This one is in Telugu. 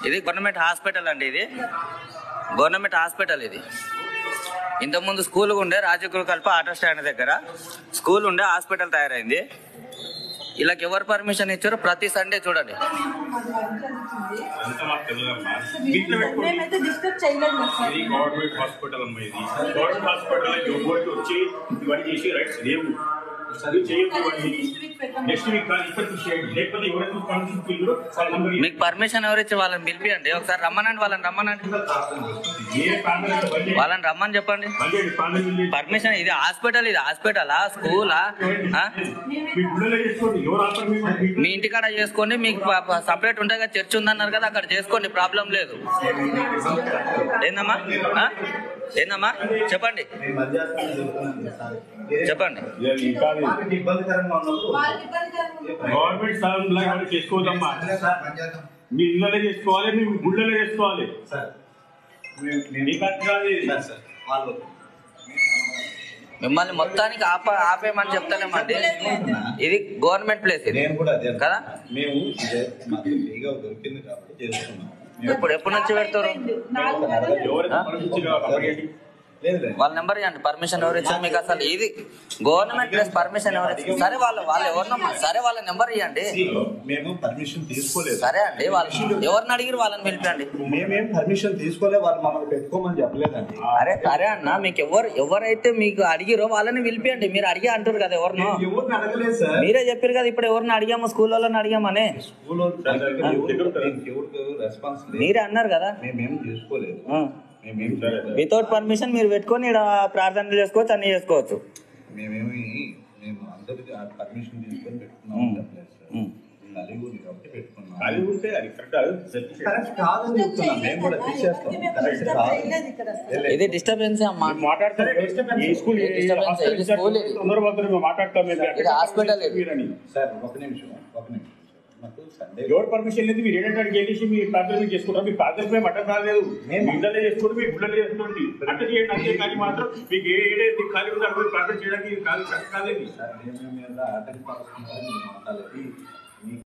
ఇది గవర్నమెంట్ హాస్పిటల్ అండి, ఇది గవర్నమెంట్ హాస్పిటల్. ఇది ఇంతకుముందు స్కూల్ ఉండే రాజగురు కల్ప ఆటో స్టాండ్ దగ్గర స్కూల్ ఉండే హాస్పిటల్ తయారైంది. వీళ్ళకి ఎవరు పర్మిషన్ ఇచ్చారో ప్రతి సండే చూడండి. మీకు పర్మిషన్ ఎవరు ఇచ్చి వాళ్ళని పిలిపియండి, ఒకసారి రమ్మనండి, వాళ్ళని రమ్మని చెప్పండి. పర్మిషన్ ఇది హాస్పిటల్, ఇది హాస్పిటలా స్కూలా? మీ ఇంటికాడ చేసుకోండి, మీకు సపరేట్ ఉంటాయి కదా, చర్చ్ ఉందన్నారు కదా, అక్కడ చేసుకోండి, ప్రాబ్లం లేదు. ఏందమ్మా చెప్పండి చెప్పండి. గవర్నమెంట్ స్థలం చేసుకోవద్దమ్మా, మీ ఇళ్ళలో చేసుకోవాలి, మీ గుళ్ళలో చేసుకోవాలి. మిమ్మల్ని మొత్తానికి ఆపేయమని చెప్తానేమండి. ఇది గవర్నమెంట్ ప్లేస్ ఇది కదా. ఎప్పుడు నుంచి పెడతారు? వాళ్ళ నెంబర్ ఇవ్వండి, పర్మిషన్ ఎవరు ఇచ్చారు మీకు? అసలు ఇది గవర్నమెంట్ ప్లేస్, పర్మిషన్ ఎవరు ఇచ్చారు? సరే వాళ్ళు ఎవరినమ్మా, సరే వాళ్ళ నెంబర్ ఇవ్వండి. మేము పర్మిషన్ తీసుకోలేదు. సరే అండి, వాళ్ళు ఎవరిని అడిగిరు వాళ్ళని పిలిపండి. మేమేం పర్మిషన్ తీసుకోలేదు, వాళ్ళు మమ్మల్ని పెట్టుకోమని చెప్పలేదండి. సరే అన్న, మీకు ఎవరైతే మీకు అడిగిరో వాళ్ళని పిలిపియండి. మీరు అడిగా అంటారు కదా, ఎవరినో అడగలేదు సార్, మీరే చెప్పారు కదా ఇప్పుడు ఎవరిని అడిగాము, స్కూల్ వాళ్ళని అడిగామని. రెస్పాన్స్ మీరే అన్నారు కదా. మేమేం తీసుకోలేదు. వితౌట్ పర్మిషన్ మీరు పెట్టుకొని ఇక్కడ ప్రార్థనలు చేసుకోవచ్చు, అన్ని చేసుకోవచ్చు. మేము అందరికి పర్మిషన్ తీసుకొని పెట్టుకున్నాం. ఇది డిస్టర్బెన్స్ అమ్మా, హాస్పిటల్. సార్ ఒక నిమిషం ఎవరు పర్మిషన్ లేదు, మీరు ఏంటంటే వెళ్ళేసి మీ ప్రార్థన మీరు చేసుకుంటారు. మీ ప్రార్థన మేము అడ్డం రాలేదు, మేము ఇంట్లో చేసుకోండి, మీ గుళ్ళలో చేసుకోండి, అట్ట చేయండి అంతే. కానీ మాత్రం మీకు ఏదైతే ఖాళీ ఉందో అక్కడ ప్రార్థన చేయడానికి కాదు, కరెక్ట్ కాలేదు.